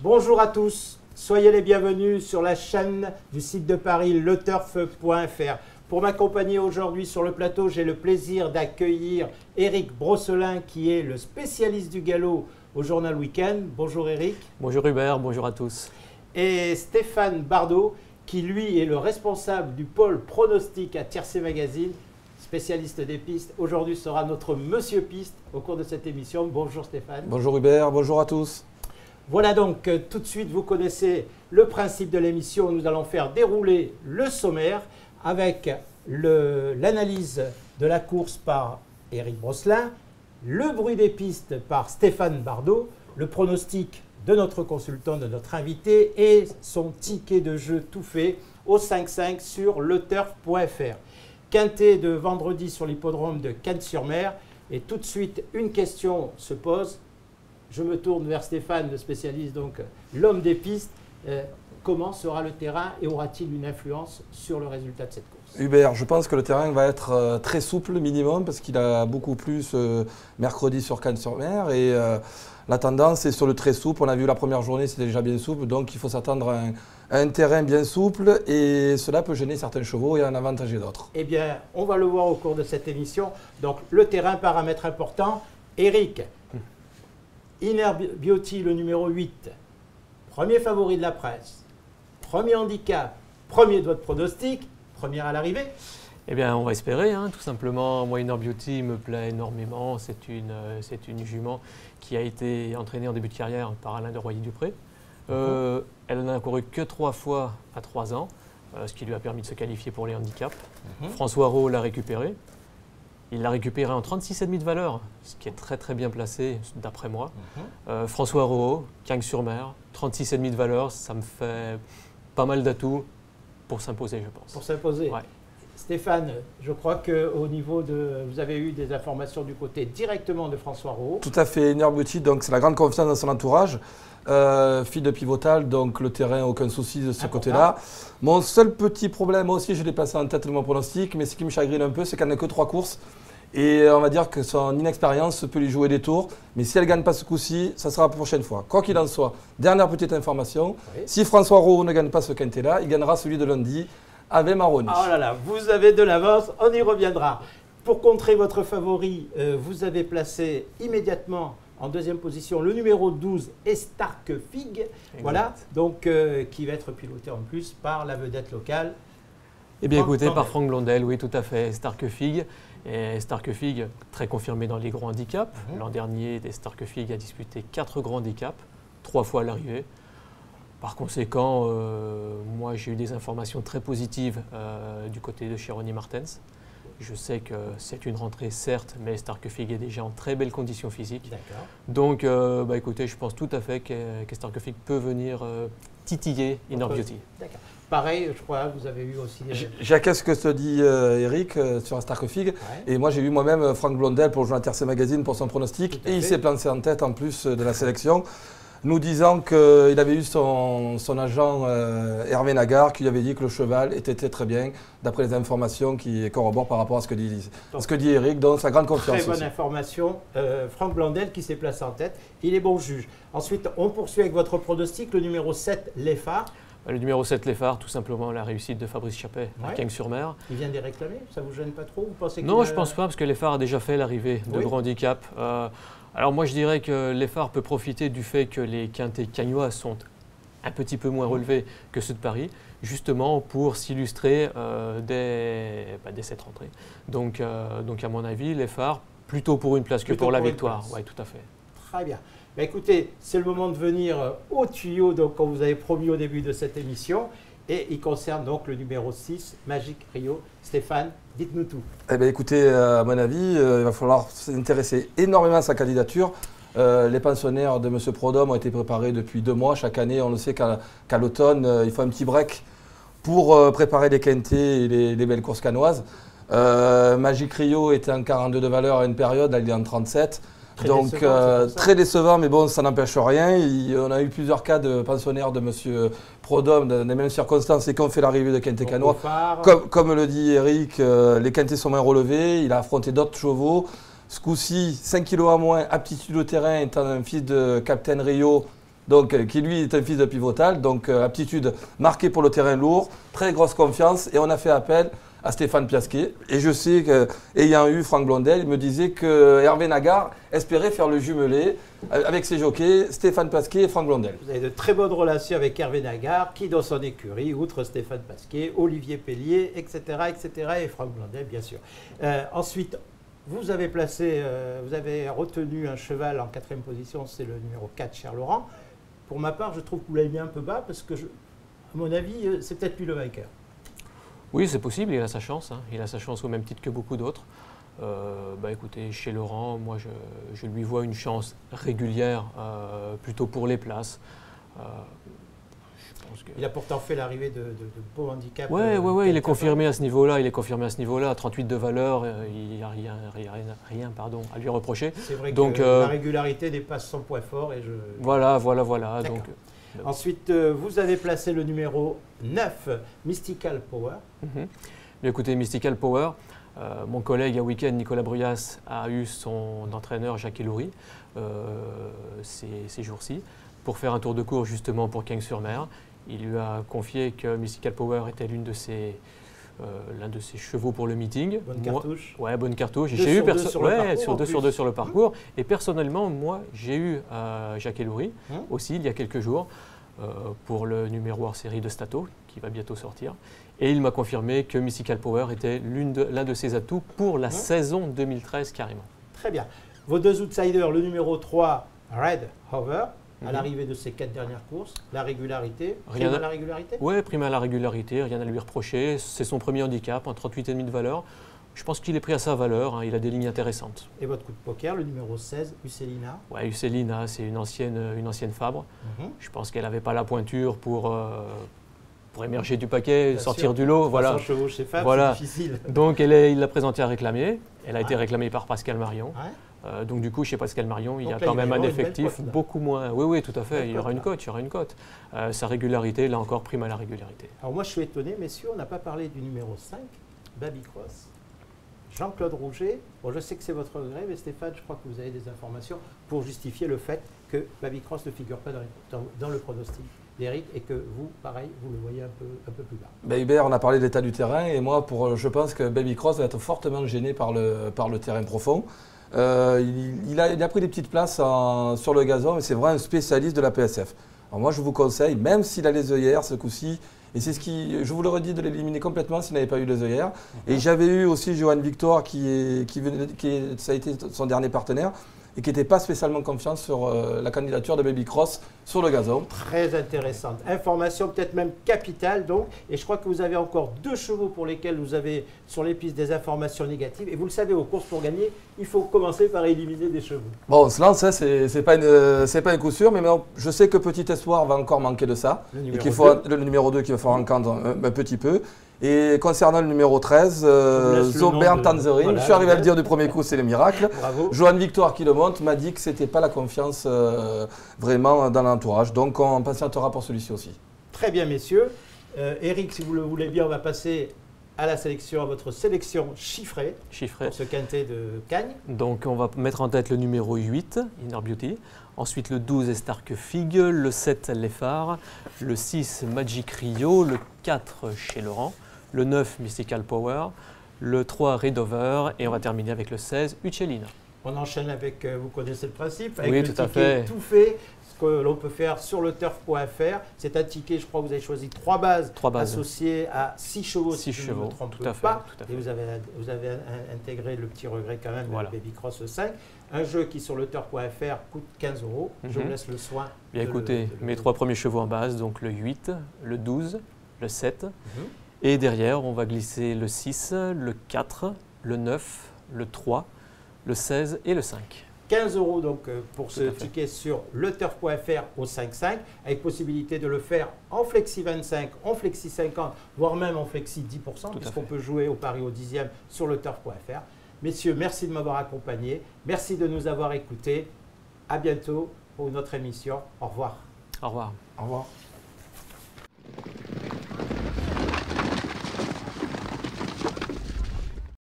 Bonjour à tous, soyez les bienvenus sur la chaîne du site de Paris, leturf.fr. Pour m'accompagner aujourd'hui sur le plateau, j'ai le plaisir d'accueillir Éric Brosselin qui est le spécialiste du galop au Journal Week-end. Bonjour Éric. Bonjour Hubert, bonjour à tous. Et Stéphane Bardot qui lui est le responsable du pôle pronostic à Tiercé Magazine, spécialiste des pistes. Aujourd'hui sera notre Monsieur Piste au cours de cette émission. Bonjour Stéphane. Bonjour Hubert, bonjour à tous. Voilà donc, tout de suite vous connaissez le principe de l'émission. Nous allons faire dérouler le sommaire avec l'analyse de la course par Éric Brosselin, le bruit des pistes par Stéphane Bardot, le pronostic de notre consultant, de notre invité et son ticket de jeu tout fait au 5-5 sur leturf.fr. Quintet de vendredi sur l'hippodrome de Cannes-sur-Mer. Et tout de suite, une question se pose. Je me tourne vers Stéphane, le spécialiste, donc l'homme des pistes. Comment sera le terrain et aura-t-il une influence sur le résultat de cette course? Hubert, je pense que le terrain va être très souple minimum parce qu'il a beaucoup plu mercredi sur Cannes-sur-Mer et la tendance est sur le très souple. On a vu la première journée, c'était déjà bien souple, donc il faut s'attendre à un terrain bien souple et cela peut gêner certains chevaux et en avantager d'autres. Eh bien, on va le voir au cours de cette émission. Donc le terrain, paramètre important. Éric, Inner Beauty, le numéro 8, premier favori de la presse, premier handicap, premier de votre pronostic, première à l'arrivée. Eh bien, on va espérer, hein, tout simplement. Moi, Inner Beauty me plaît énormément. C'est une jument qui a été entraînée en début de carrière par Alain de Royer-Dupré. Elle n'a couru que 3 fois à 3 ans, ce qui lui a permis de se qualifier pour les handicaps. François Rowe l'a récupérée. Il l'a récupéré en 36,5 de valeur, ce qui est très très bien placé d'après moi. François Rowe, Cagnes-sur-Mer, 36,5 de valeur, ça me fait pas mal d'atouts pour s'imposer, je pense. Pour s'imposer. Ouais. Stéphane, je crois qu'au niveau de... Vous avez eu des informations du côté directement de François Rowe. Tout à fait, Inner Beauty, donc c'est la grande confiance dans son entourage. Fille de Pivotal, donc le terrain, aucun souci de ce côté-là. Mon seul petit problème, moi aussi je l'ai placé en tête de mon pronostic, mais ce qui me chagrine un peu, c'est qu'elle n'a que 3 courses. Et on va dire que son inexpérience peut lui jouer des tours. Mais si elle ne gagne pas ce coup-ci, ça sera la prochaine fois. Quoi qu'il en soit, dernière petite information, si François Rowe ne gagne pas ce quintet-là, il gagnera celui de lundi avec Maroni. Oh là là, vous avez de l'avance, on y reviendra. Pour contrer votre favori, vous avez placé immédiatement en deuxième position le numéro 12, Stark Fig. Voilà, donc qui va être piloté en plus par la vedette locale. Eh bien, écoutez, par Franck Blondel, oui, tout à fait. Stark Fig. Et Stark Fig, très confirmé dans les grands handicaps. L'an dernier, Stark Fig a disputé 4 grands handicaps, 3 fois à l'arrivée. Par conséquent, moi j'ai eu des informations très positives du côté de Chironi Martens. Je sais que c'est une rentrée certes, mais Stark Fig est déjà en très belle condition physique. Donc écoutez, je pense tout à fait que Stark Fig peut venir titiller Inner Beauty. D'accord. Pareil, je crois, vous avez eu aussi... J'acquiesce ce que te dit Éric sur Stark Fig. Et moi, j'ai vu moi-même Franck Blondel pour le journal Tiercé Magazine pour son pronostic. Et il s'est placé en tête en plus de la sélection, nous disant qu'il avait eu son agent Hervé Nagar qui lui avait dit que le cheval était très bien, d'après les informations qui corroborent par rapport à ce que dit Éric. Donc, sa grande confiance très bonne aussi. information. Franck Blondel qui s'est placé en tête. Il est bon juge. Ensuite, on poursuit avec votre pronostic, le numéro 7, Les Phares. Le numéro 7, Les Phares, tout simplement la réussite de Fabrice Chappet à Cagnes-sur-Mer. Il vient des réclamer, ça vous gêne pas trop? Vous pensez non, je ne pense pas, parce que Les Phares a déjà fait l'arrivée de grands handicaps. Alors moi, je dirais que Les Phares peut profiter du fait que les quintets cagnois sont un petit peu moins relevés que ceux de Paris, justement pour s'illustrer dès cette rentrée. Donc à mon avis, Les Phares, plutôt pour une place que pour la victoire. Oui, tout à fait. Très bien. Bah écoutez, c'est le moment de venir au tuyau, donc, comme vous avez promis au début de cette émission. Et il concerne donc le numéro 6, Magic Rio. Stéphane, dites-nous tout. Eh bien, écoutez, à mon avis, il va falloir s'intéresser énormément à sa candidature. Les pensionnaires de M. Prodhomme ont été préparés depuis 2 mois. Chaque année, on le sait qu'à l'automne, il faut un petit break pour préparer les quintets et les belles courses canoises. Magic Rio était en 42 de valeur à une période, là il est en 37. Donc très décevant, mais bon, ça n'empêche rien. On a eu plusieurs cas de pensionnaires de M. Prodhomme dans les mêmes circonstances et qui ont fait l'arrivée de quintet canois. Comme le dit Éric, les quintets sont moins relevés. Il a affronté d'autres chevaux. Ce coup-ci, 5 kilos à moins, aptitude au terrain, étant un fils de Captain Rio. donc, qui lui est un fils de Pivotal, donc aptitude marquée pour le terrain lourd, très grosse confiance, et on a fait appel à Stéphane Piasquet. Et je sais qu'ayant eu Franck Blondel, il me disait que Hervé Nagard espérait faire le jumelé avec ses jockeys, Stéphane Piasquet et Franck Blondel. Vous avez de très bonnes relations avec Hervé Nagard, qui dans son écurie, outre Stéphane Piasquet, Olivier Pellier, etc., et Franck Blondel, bien sûr. Ensuite, vous avez retenu un cheval en 4e position, c'est le numéro 4, Cher Laurent. Pour ma part, je trouve que vous l'avez mis un peu bas, parce que, à mon avis, c'est peut-être lui le vainqueur. Oui, c'est possible, il a sa chance. Hein. Il a sa chance au même titre que beaucoup d'autres. Écoutez, chez Laurent, moi, je lui vois une chance régulière, plutôt pour les places. Il a pourtant fait l'arrivée de beaux handicaps. Oui, il est confirmé à ce niveau-là. Il est confirmé à ce niveau-là. 38 de valeur, il n'y a rien à lui reprocher. C'est vrai que la régularité dépasse son point fort. Voilà. Donc, ensuite, vous avez placé le numéro 9, Mystical Power. Écoutez, Mystical Power, mon collègue à week-end, Nicolas Bruyas, a eu son entraîneur Jacques Eloury ces jours-ci pour faire un tour de cours justement pour Cagnes-sur-Mer. Il lui a confié que Mystical Power était l'un de ses chevaux pour le meeting. Bonne cartouche. Ouais, bonne cartouche. J'ai eu 2 sur 2 sur le parcours. Et personnellement, moi, j'ai eu Jacques Eloury aussi il y a quelques jours pour le numéro hors série de Stato qui va bientôt sortir. Et il m'a confirmé que Mystical Power était l'un de ses atouts pour la saison 2013 carrément. Très bien. Vos 2 outsiders, le numéro 3, Red Hover. À l'arrivée de ces 4 dernières courses, la régularité, prime à la régularité ? Oui, prime à la régularité, rien à lui reprocher. C'est son premier handicap, en 38,5 de valeur. Je pense qu'il est pris à sa valeur, hein, il a des lignes intéressantes. Et votre coup de poker, le numéro 16, Ucellina ? Oui, Ucellina, c'est une ancienne Fabre. Je pense qu'elle n'avait pas la pointure pour émerger du paquet, sortir du lot. Voilà. Chevaux chez Fabre, c'est difficile. Donc il l'a présentée à réclamer. Elle a été réclamée par Pascal Marion. Donc du coup, chez Pascal Marion, il y a quand même un effectif beaucoup moins. Oui, tout à fait. Il y aura une cote. Sa régularité, là encore, prime à la régularité. Alors moi, je suis étonné, messieurs, on n'a pas parlé du numéro 5, Baby Cross. Jean-Claude Rouget. Bon, je sais que c'est votre regret, mais Stéphane, je crois que vous avez des informations pour justifier le fait que Baby Cross ne figure pas dans le pronostic d'Éric et que vous, pareil, vous le voyez un peu plus bas. Hubert, on a parlé de l'état du terrain et moi, je pense que Baby Cross va être fortement gêné par le terrain profond. Il a pris des petites places sur le gazon, mais c'est vraiment un spécialiste de la PSF. Alors moi, je vous conseille, même s'il a les œillères ce coup-ci, et c'est je vous l'aurais dit de l'éliminer complètement s'il n'avait pas eu les œillères. Et j'avais eu aussi Johan Victor, ça a été son dernier partenaire, et qui n'était pas spécialement confiant sur la candidature de Baby Cross sur le gazon. Très intéressante. Information peut-être même capitale donc. Et je crois que vous avez encore 2 chevaux pour lesquels vous avez sur les pistes des informations négatives. Et vous le savez, aux courses pour gagner, il faut commencer par éliminer des chevaux. Bon, on se lance, hein, c'est pas un coup sûr, mais je sais que Petit Espoir va encore manquer de ça. Le numéro 2 qu'il va falloir encadrer un petit peu. Et concernant le numéro 13, Zobern Tanzerine, voilà, je suis arrivé à le dire du premier coup, c'est le miracle. Bravo. Johan Victoire qui le monte m'a dit que ce n'était pas la confiance vraiment dans l'entourage. Donc on patientera pour celui-ci aussi. Très bien, messieurs. Éric, si vous le voulez bien, on va passer à votre sélection chiffrée. Pour ce quintet de Cagnes. Donc on va mettre en tête le numéro 8, Inner Beauty. Ensuite le 12, Stark Fig, le 7, Les Phares, le 6, Magic Rio, le 4, Chez Laurent, le 9, Mystical Power, le 3, Redover, et on va terminer avec le 16, Ucellina. On enchaîne avec, vous connaissez le principe, avec oui, le ticket tout fait, ce que l'on peut faire sur le turf.fr. C'est un ticket, je crois que vous avez choisi 3 bases associées à 6 chevaux, si je ne me trompe pas. Et vous avez intégré le petit regret quand même, le Baby Cross 5. Un jeu qui sur le turf.fr coûte 15 €. Je vous laisse le soin. Bien écoutez, mes 3 premiers chevaux en base, donc le 8, le 12, le 7. Et derrière, on va glisser le 6, le 4, le 9, le 3, le 16 et le 5. 15 € donc pour ce ticket sur leturf.fr au 5-5, avec possibilité de le faire en flexi 25, en flexi 50, voire même en flexi 10%, puisqu'on peut jouer au pari au 10e sur leturf.fr. Messieurs, merci de m'avoir accompagné, merci de nous avoir écoutés. À bientôt pour une autre émission. Au revoir. Au revoir. Au revoir.